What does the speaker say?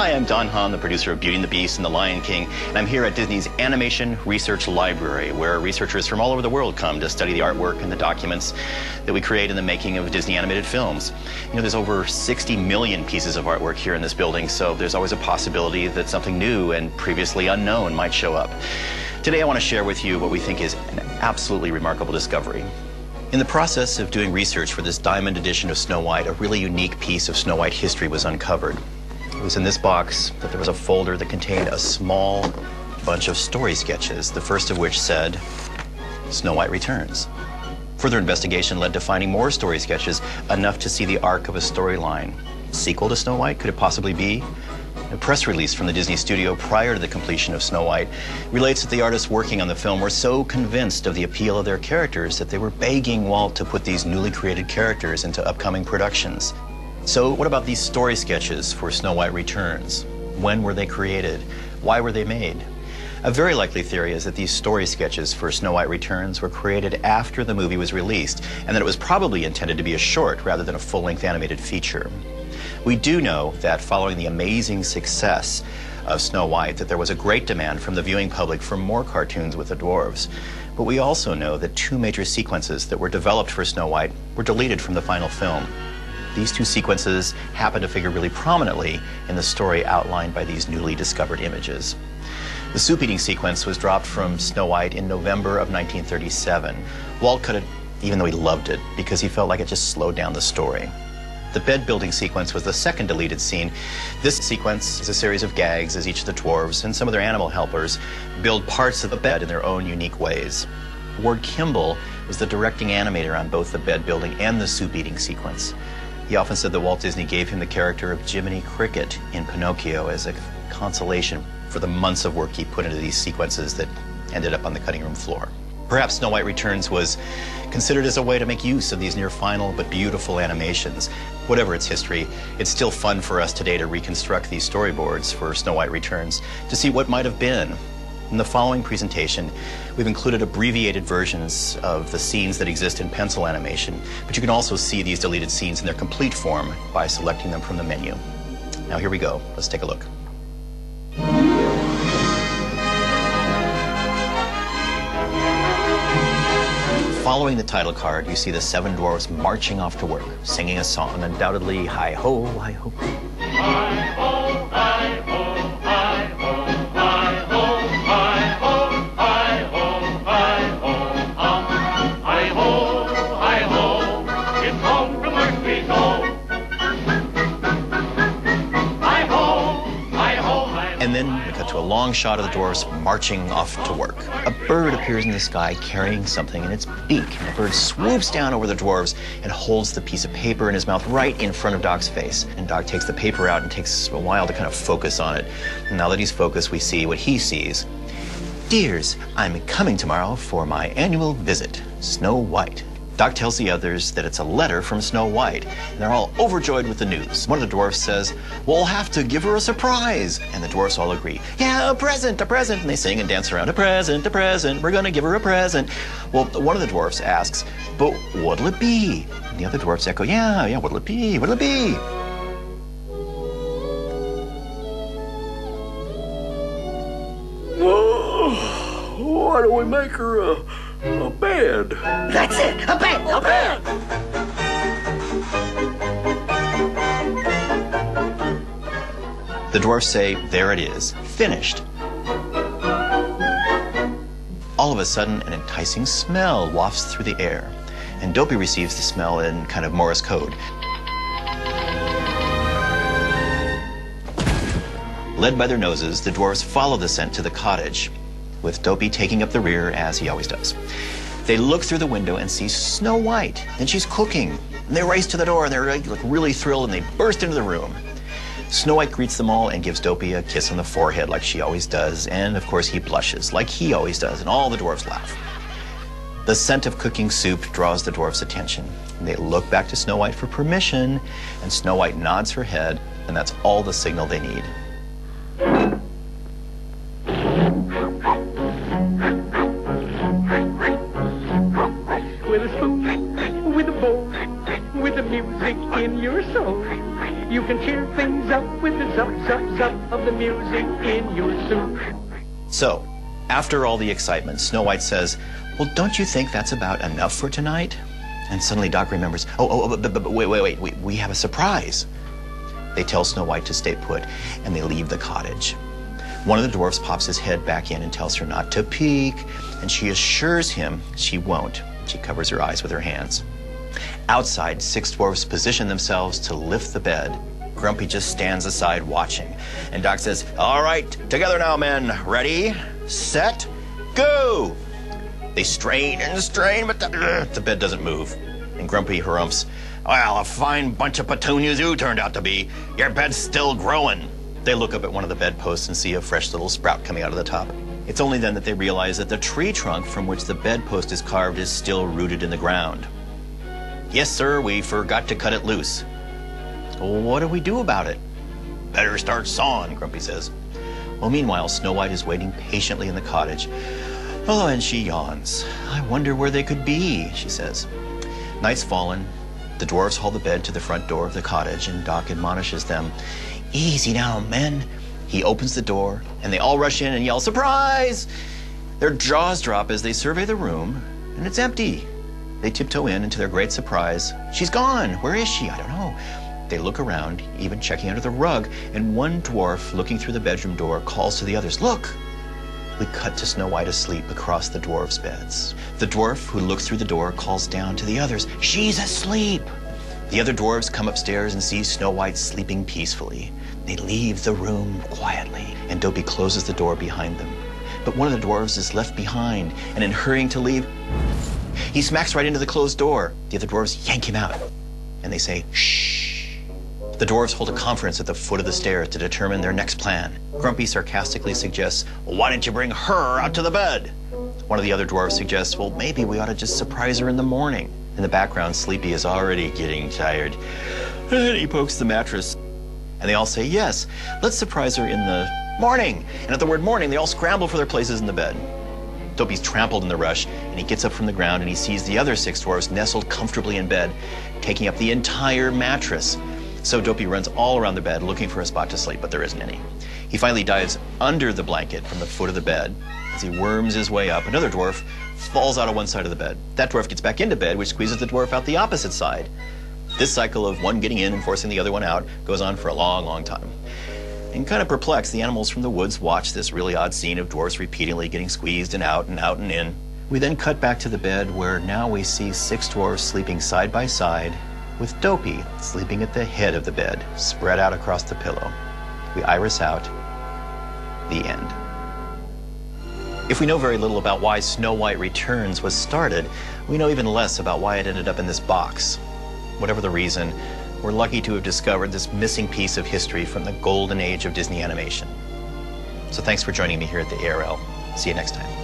Hi, I'm Don Hahn, the producer of Beauty and the Beast and The Lion King, and I'm here at Disney's Animation Research Library, where researchers from all over the world come to study the artwork and the documents that we create in the making of Disney animated films. You know, there's over 60 million pieces of artwork here in this building, so there's always a possibility that something new and previously unknown might show up. Today I want to share with you what we think is an absolutely remarkable discovery. In the process of doing research for this diamond edition of Snow White, a really unique piece of Snow White history was uncovered. It was in this box that there was a folder that contained a small bunch of story sketches, the first of which said, Snow White Returns. Further investigation led to finding more story sketches, enough to see the arc of a storyline. Sequel to Snow White? Could it possibly be? A press release from the Disney studio prior to the completion of Snow White relates that the artists working on the film were so convinced of the appeal of their characters that they were begging Walt to put these newly created characters into upcoming productions. So what about these story sketches for Snow White Returns? When were they created? Why were they made? A very likely theory is that these story sketches for Snow White Returns were created after the movie was released, and that it was probably intended to be a short rather than a full-length animated feature. We do know that following the amazing success of Snow White, that there was a great demand from the viewing public for more cartoons with the dwarves. But we also know that two major sequences that were developed for Snow White were deleted from the final film. These two sequences happen to figure really prominently in the story outlined by these newly discovered images. The soup-eating sequence was dropped from Snow White in November of 1937. Walt cut it even though he loved it because he felt like it just slowed down the story. The bed-building sequence was the second deleted scene. This sequence is a series of gags as each of the dwarves and some of their animal helpers build parts of the bed in their own unique ways. Ward Kimball was the directing animator on both the bed-building and the soup-eating sequence. He often said that Walt Disney gave him the character of Jiminy Cricket in Pinocchio as a consolation for the months of work he put into these sequences that ended up on the cutting room floor. Perhaps Snow White Returns was considered as a way to make use of these near-final but beautiful animations. Whatever its history, it's still fun for us today to reconstruct these storyboards for Snow White Returns to see what might have been. In the following presentation, we've included abbreviated versions of the scenes that exist in pencil animation, but you can also see these deleted scenes in their complete form by selecting them from the menu. Now here we go. Let's take a look. Following the title card, you see the seven dwarfs marching off to work, singing a song, undoubtedly hi-ho, hi-ho. Hi-ho, hi-ho, hi-ho, hi-ho, hi-ho, hi-ho, hi-ho, hi-ho, hi-ho, it's home from work we go. Hi-ho, hi-ho, hi-ho. And then we cut to a long shot of the dwarfs marching off to work. A bird appears in the sky carrying something in its beak, and the bird swoops down over the dwarves and holds the piece of paper in his mouth right in front of Doc's face. And Doc takes the paper out and takes a while to kind of focus on it. And now that he's focused, we see what he sees. Dears, I'm coming tomorrow for my annual visit, Snow White. Doc tells the others that it's a letter from Snow White, and they're all overjoyed with the news. One of the dwarfs says, we'll have to give her a surprise. And the dwarfs all agree, yeah, a present, and they sing and dance around, a present, we're gonna give her a present. Well, one of the dwarfs asks, but what'll it be? And the other dwarfs echo, yeah, what'll it be, what'll it be? Why don't we make her a bed? That's it! A bed! A bed! The dwarfs say, there it is, finished. All of a sudden, an enticing smell wafts through the air, and Dopey receives the smell in kind of Morse code. Led by their noses, the dwarfs follow the scent to the cottage, with Dopey taking up the rear as he always does. They look through the window and see Snow White, and she's cooking. And they race to the door, and they're really thrilled, and they burst into the room. Snow White greets them all and gives Dopey a kiss on the forehead like she always does, and of course he blushes like he always does, and all the dwarfs laugh. The scent of cooking soup draws the dwarfs' attention. And they look back to Snow White for permission, and Snow White nods her head, and that's all the signal they need. With a spoon, with a bowl, with the music in your soul, You can cheer things up with the zup, zup, zup of the music in your soup. So, after all the excitement, Snow White says, well, don't you think that's about enough for tonight? And suddenly Doc remembers, but wait, we have a surprise. They tell Snow White to stay put, and they leave the cottage. One of the dwarfs pops his head back in and tells her not to peek, and she assures him she won't. She covers her eyes with her hands. Outside, 6 dwarfs position themselves to lift the bed. Grumpy just stands aside watching, and Doc says, all right, together now, men. Ready, set, go! They strain and strain, but the bed doesn't move. And Grumpy harumphs, well, a fine bunch of petunias you turned out to be. Your bed's still growing. They look up at one of the bedposts and see a fresh little sprout coming out of the top. It's only then that they realize that the tree trunk from which the bedpost is carved is still rooted in the ground. Yes, sir, we forgot to cut it loose. Well, what do we do about it? Better start sawing, Grumpy says. Well, meanwhile, Snow White is waiting patiently in the cottage. Oh, and she yawns. I wonder where they could be, she says. Night's fallen. The dwarves haul the bed to the front door of the cottage, and Doc admonishes them. Easy now, men. He opens the door, and they all rush in and yell, surprise! Their jaws drop as they survey the room, and it's empty. They tiptoe in, and to their great surprise, she's gone. Where is she? I don't know. They look around, even checking under the rug, and one dwarf, looking through the bedroom door, calls to the others, look! We cut to Snow White asleep across the dwarves' beds. The dwarf who looks through the door calls down to the others, she's asleep! The other dwarves come upstairs and see Snow White sleeping peacefully. They leave the room quietly, and Dopey closes the door behind them. But one of the dwarves is left behind, and in hurrying to leave, he smacks right into the closed door. The other dwarves yank him out, and they say, shh. The dwarves hold a conference at the foot of the stairs to determine their next plan. Grumpy sarcastically suggests, well, why didn't you bring her out to the bed? One of the other dwarves suggests, well, maybe we ought to just surprise her in the morning. In the background, Sleepy is already getting tired. And he pokes the mattress. And they all say, yes, let's surprise her in the morning. And at the word morning, they all scramble for their places in the bed. Dopey's trampled in the rush, and he gets up from the ground and he sees the other 6 dwarves nestled comfortably in bed, taking up the entire mattress. So Dopey runs all around the bed looking for a spot to sleep, but there isn't any. He finally dives under the blanket from the foot of the bed. As he worms his way up, another dwarf falls out of one side of the bed. That dwarf gets back into bed, which squeezes the dwarf out the opposite side. This cycle of one getting in and forcing the other one out goes on for a long, long time. And kind of perplexed, the animals from the woods watch this really odd scene of dwarfs repeatedly getting squeezed and out and in. We then cut back to the bed where now we see 6 dwarfs sleeping side by side with Dopey sleeping at the head of the bed, spread out across the pillow. We iris out. The end. If we know very little about why Snow White Returns was started, we know even less about why it ended up in this box. Whatever the reason, we're lucky to have discovered this missing piece of history from the golden age of Disney animation. So thanks for joining me here at the ARL. See you next time.